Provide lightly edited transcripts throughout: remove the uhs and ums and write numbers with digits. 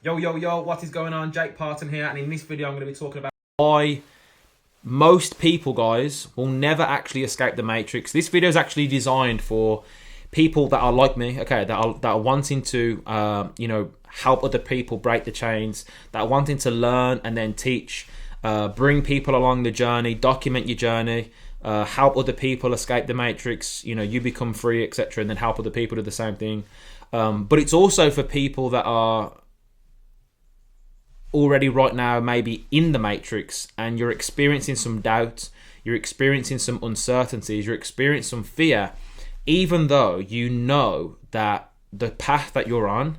Yo, what is going on? Jake Parton here, and in this video I'm going to be talking about why most people, guys, will never actually escape the matrix. This video is actually designed for people that are like me, okay, that are wanting to, help other people break the chains, that are wanting to learn and then teach, bring people along the journey, document your journey, help other people escape the matrix, you become free, etc., and then help other people do the same thing. But it's also for people that are already right now maybe in the matrix and you're experiencing some doubt, you're experiencing some uncertainties, you're experiencing some fear, even though you know that the path that you're on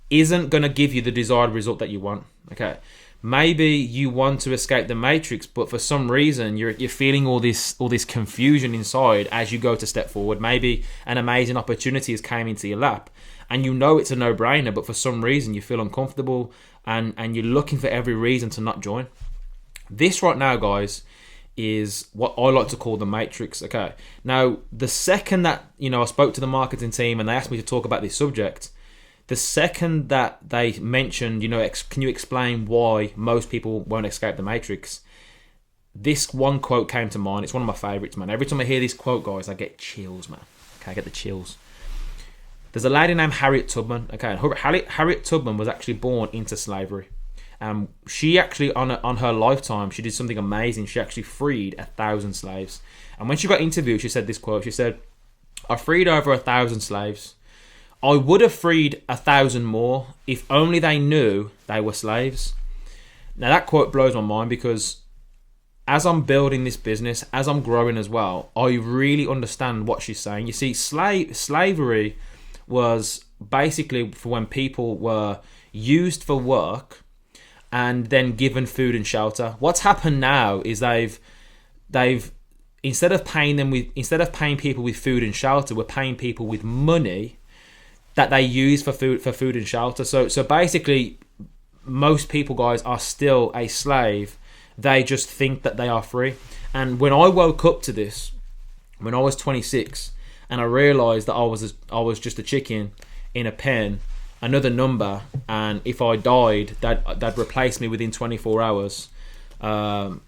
isn't going to give you the desired result that you want. Okay, maybe you want to escape the matrix, but for some reason you're feeling all this confusion inside as you go to step forward. Maybe an amazing opportunity has came into your lap and you know it's a no-brainer, but for some reason you feel uncomfortable and you're looking for every reason to not join. This right now, guys, is what I like to call the matrix. Okay, now the second that I spoke to the marketing team and they asked me to talk about this subject, the second that they mentioned, can you explain why most people won't escape the matrix, this one quote came to mind. It's one of my favorites, man. Every time I hear this quote, guys, I get chills, man. Okay, I get the chills. There's a lady named Harriet Tubman. Okay, Harriet Tubman was actually born into slavery. She actually, on her lifetime, she did something amazing. She actually freed 1,000 slaves. And when she got interviewed, she said this quote. She said, "I freed over 1,000 slaves. I would have freed 1,000 more if only they knew they were slaves." Now that quote blows my mind because as I'm building this business, as I'm growing as well, I really understand what she's saying. You see, slavery was basically for when people were used for work and then given food and shelter. What's happened now is they've instead of paying people with food and shelter, we're paying people with money that they use for food and shelter. So basically, most people, guys, are still a slave. They just think that they are free. And when I woke up to this, when I was 26, and I realised that I was just a chicken in a pen, another number, and if I died, they'd replace me within 24 hours. I'm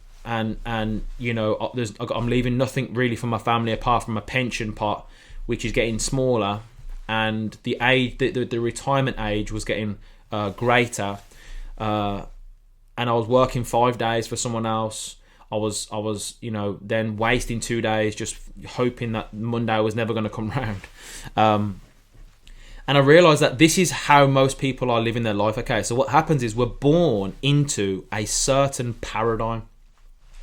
leaving nothing really for my family apart from a pension pot, which is getting smaller, and the retirement age was getting greater, and I was working 5 days for someone else. I was then wasting 2 days just hoping that Monday was never going to come round. And I realised that this is how most people are living their life. Okay, so what happens is we're born into a certain paradigm.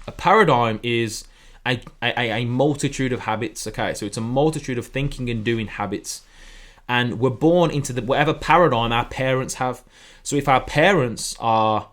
A paradigm is a multitude of habits. Okay, so it's a multitude of thinking and doing habits. And we're born into whatever paradigm our parents have. So if our parents are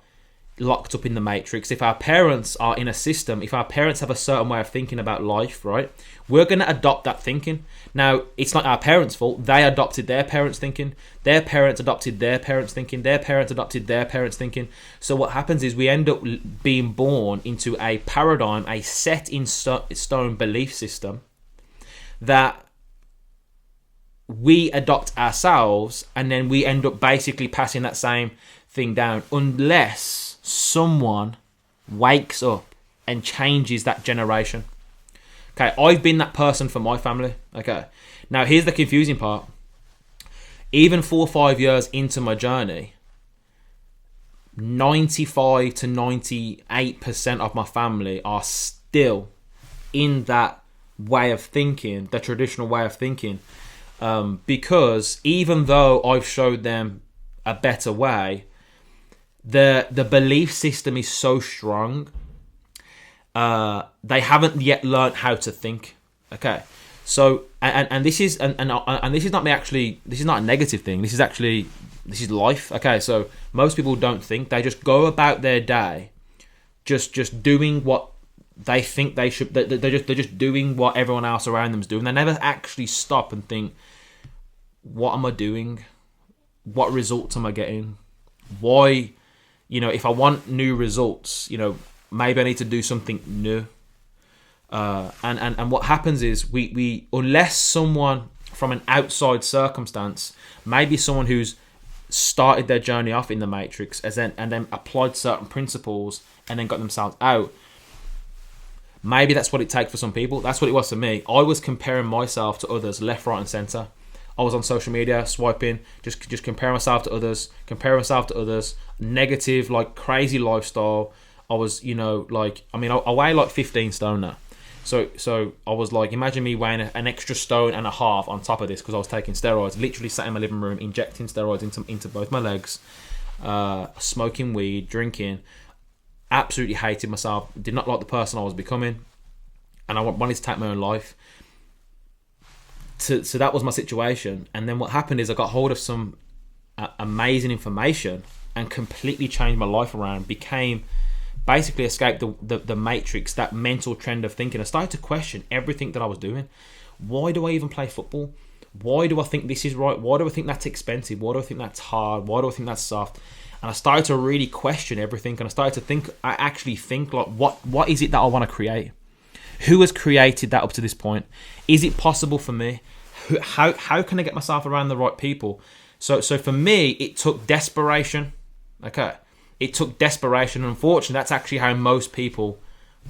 locked up in the matrix, if our parents are in a system, if our parents have a certain way of thinking about life, right, we're going to adopt that thinking. Now, it's not our parents' fault. They adopted their parents' thinking. Their parents adopted their parents' thinking. Their parents adopted their parents' thinking. So what happens is we end up being born into a paradigm, a set in stone belief system that we adopt ourselves, and then we end up basically passing that same thing down unless someone wakes up and changes that generation. Okay, I've been that person for my family. Okay, now here's the confusing part. Even 4 or 5 years into my journey, 95 to 98% of my family are still in that way of thinking, the traditional way of thinking, because even though I've showed them a better way, the belief system is so strong, they haven't yet learned how to think. Okay, so and this is and this is not me actually. This is not a negative thing. This is life. Okay, so most people don't think. They just go about their day, just doing what they think they should. They're just doing what everyone else around them is doing. They never actually stop and think, what am I doing? What results am I getting? Why? If I want new results, maybe I need to do something new. And what happens is we unless someone from an outside circumstance, maybe someone who's started their journey off in the matrix and then applied certain principles and then got themselves out. Maybe that's what it takes for some people. That's what it was for me. I was comparing myself to others left, right and centre. I was on social media swiping, just comparing myself to others, negative, like crazy lifestyle. I was, I weigh like 15 stone now. So I was like, imagine me weighing an extra stone and a half on top of this because I was taking steroids. Literally sat in my living room injecting steroids into both my legs, smoking weed, drinking. Absolutely hated myself. Did not like the person I was becoming, and I wanted to take my own life. So that was my situation. And then what happened is I got hold of some amazing information and completely changed my life around. Basically escaped the matrix, that mental trend of thinking. I started to question everything that I was doing. Why do I even play football? Why do I think this is right? Why do I think that's expensive? Why do I think that's hard? Why do I think that's soft? And I started to really question everything. And I started to think, like, what is it that I want to create? Who has created that up to this point? Is it possible for me? How can I get myself around the right people? So for me, it took desperation. Okay. It took desperation. Unfortunately, that's actually how most people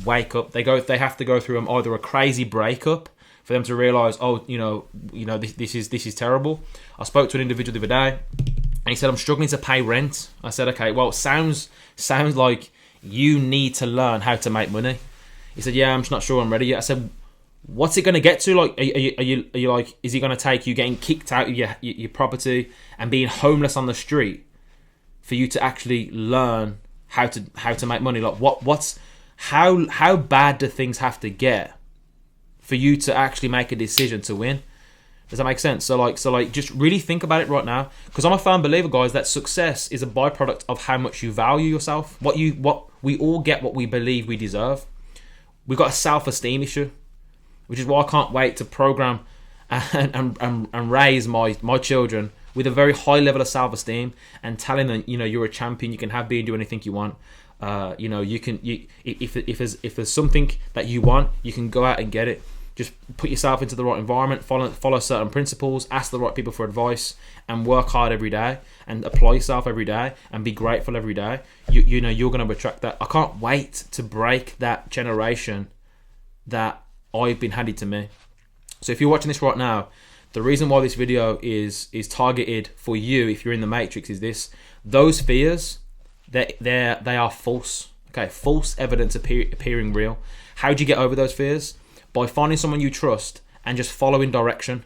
wake up. They have to go through either a crazy breakup for them to realize, this is terrible. I spoke to an individual the other day, and he said, I'm struggling to pay rent. I said, okay, well, sounds like you need to learn how to make money. He said, yeah, I'm just not sure I'm ready yet. I said, what's it going to get to? Like, are you like, is it going to take you getting kicked out of your property and being homeless on the street for you to actually learn how to make money? Like, how bad do things have to get for you to actually make a decision to win? Does that make sense? So like, just really think about it right now, because I'm a firm believer, guys, that success is a byproduct of how much you value yourself. What we all get what we believe we deserve. We've got a self-esteem issue, which is why I can't wait to program and raise my children with a very high level of self-esteem and telling them, you're a champion, you can have, be, and do anything you want. If there's something that you want, you can go out and get it. Just put yourself into the right environment, follow certain principles, ask the right people for advice, and work hard every day, and apply yourself every day, and be grateful every day. You're going to attract that. I can't wait to break that generation that I've been handed to me. So if you're watching this right now, the reason why this video is targeted for you, if you're in the matrix, is this: those fears, they are false. Okay, false evidence appearing real. How do you get over those fears? By finding someone you trust and just following direction.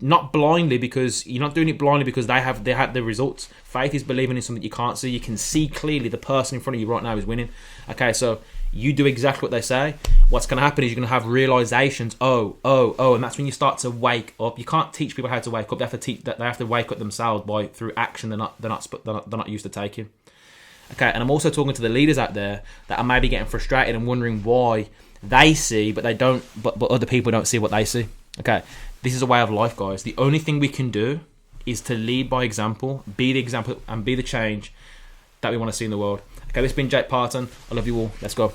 Not blindly, because you're not doing it blindly because they have the results. Faith is believing in something you can't see. You can see clearly the person in front of you right now is winning. Okay, so you do exactly what they say. What's going to happen is you're going to have realizations. And that's when you start to wake up. You can't teach people how to wake up. They have to wake up themselves through action they're not used to taking. Okay, and I'm also talking to the leaders out there that are maybe getting frustrated and wondering why they see, but they don't. But other people don't see what they see. Okay, this is a way of life, guys. The only thing we can do is to lead by example, be the example, and be the change that we want to see in the world. Okay, this has been Jake Parton. I love you all. Let's go.